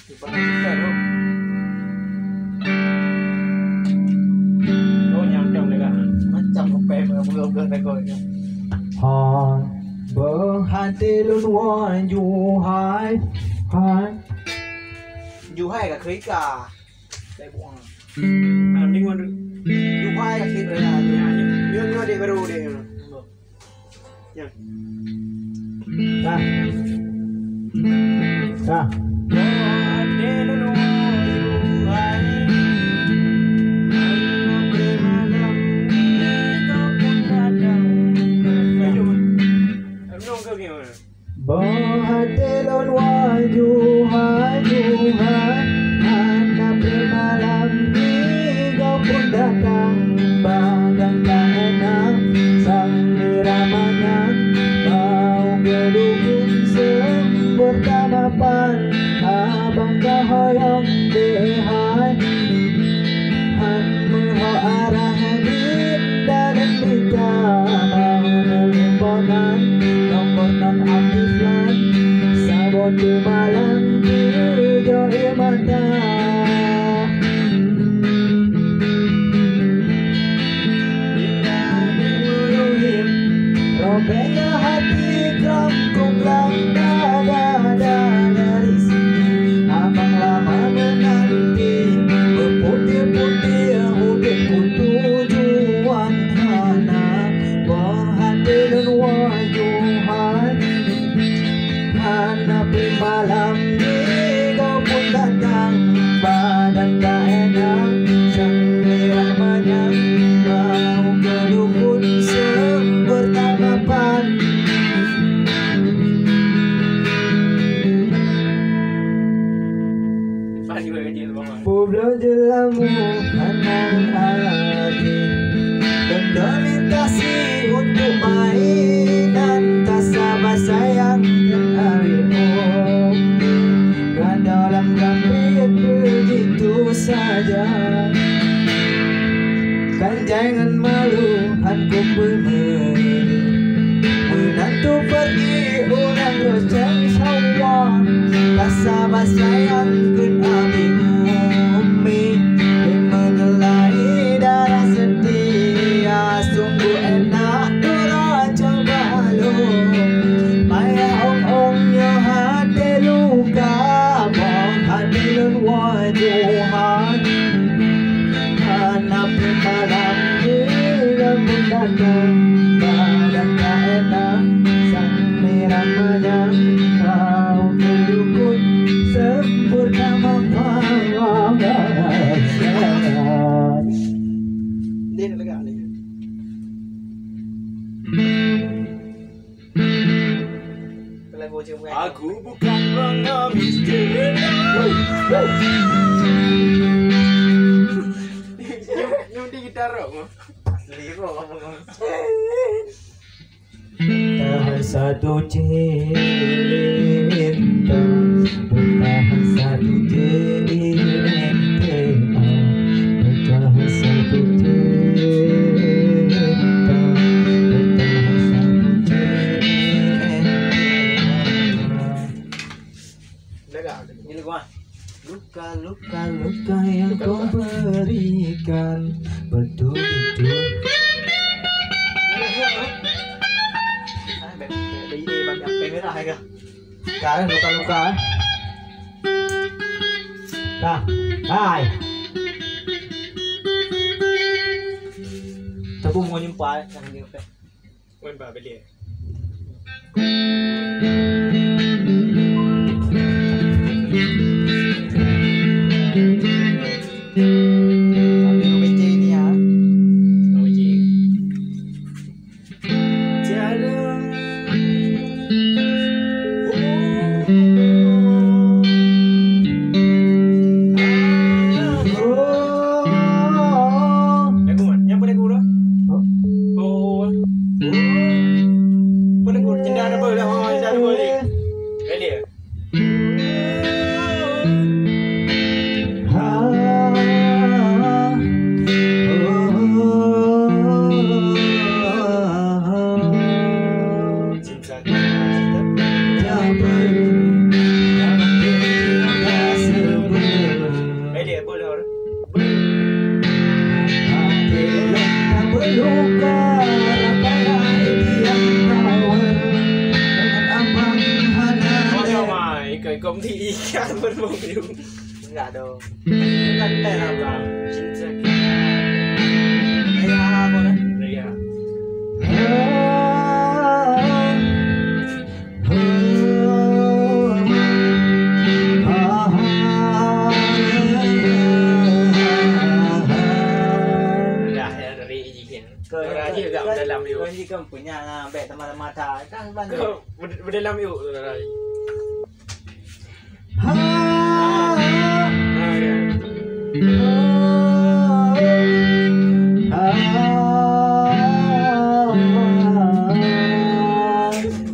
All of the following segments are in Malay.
Lupa kita loh. Oh nyampe udah kan. Macam apa yang belum rekod. Hai berhati lun wan juhai hai Juhai cả khơi cả. Đây buông. Làm đi ngon được. Juhai cả khơi là nhưng đi baru đi. Ya. dah dah berhati lun wan juhai juhai anak malam ni kau pun datang bagai tak enak sang iramanya mau gedung bersama pan abang kahoyong dehai han meho arah ni dan kita mau nembonan nombonan apislan sabot malam jo imata robeknya hati kampung dada dari sini abang lama menanti berputih-putih hidupku tujuan hana berhati dan wajuhan hana malam ni kau pun datang badan tak enak sang ramanya mau kedukun sepertama pan. Pulau jelamu anang hati mendominasi untuk mainan tak sabar sayang dan harimu kan dalam gambit begitu saja kan jangan malu hanku bernyanyi menantu pergi ulang rojang sawah tak sabar sayang kan harimu mengelai darah setia sungguh enak dura coba lo maya ong-ongnya hati luka bang hati lun wajuhan anak malam ni namun datang badan tak enak sang ramanya kau kedukun sempurna Dia nak legak ni. Lagu macam ni. Aku bukan pengemis Nyum di gitar rock. Asli rock ngomong. Tahan satu cinta bertahan satu cinta bertahan satu cinta bertahan satu cinta. Legak. Ni lagu ah. Luka-luka yang kau berikan betul-betul. Ini bagi apa merah ke? Sekarang luka-luka. Dah, hai. Tapi mau nyumpai jangan di apa. Main apa beli? Boleh kayak komedi ikan berburu. Enggak dong. Kan teh apa? Cinta kita. Kayak apa kan? Ria. Dah ya dari ijikin. Kau aja juga berdalam yuk. Kau ni kan punya beg teman-teman mata kan bantu. Kau berdalam yuk.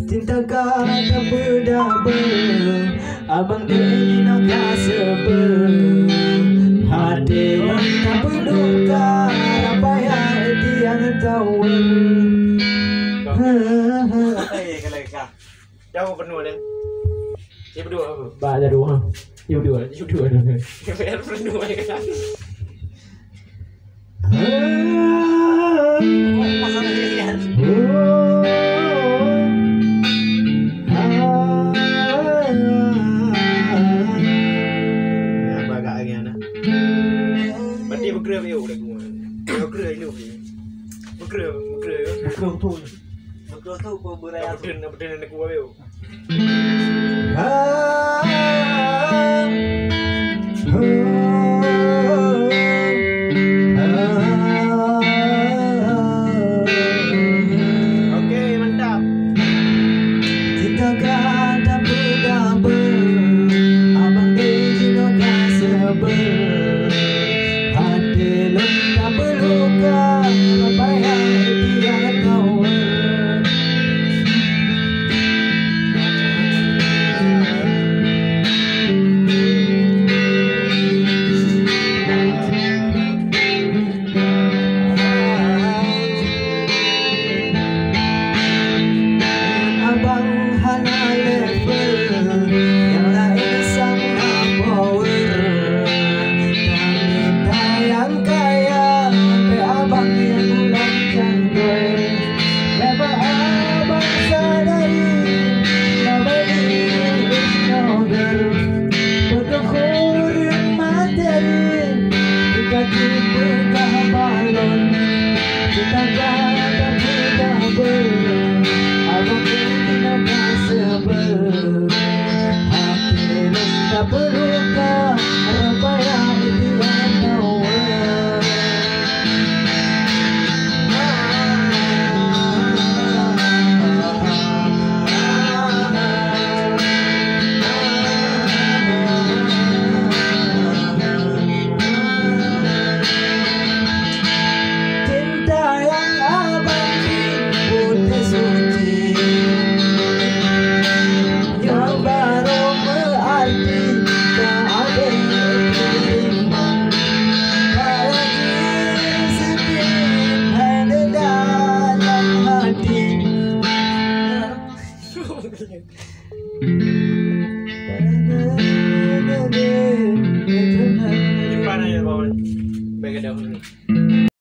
Cinta kata berdaba, abang dia nak sebel. Hati tak berduka, apa yang dia tahu. Kalau kah, jauh penuh deh. Dia berdua apa? Ba ada dua. You dua dah. Biar penuh aja kan. Masalah dia kan. Berarti bergerak yuk dah gua. Bergerak yuk. Bergerak. Betul tu kau beraya. Berdin nak gua yuk. Okey, mantap. Kita kata berdaba, abang dia nak sebel. Hati tak berluka, apa yang dia tahu. Abang hana level yang lain sama power. Kami yang kaya, sampai abang yang ulang canggul. Lepas abang sadari, nobody is no girl. Berkurin materi, kita tipe balon. Kita kata berdaba, abang pun nak sebel. Hati tak perlu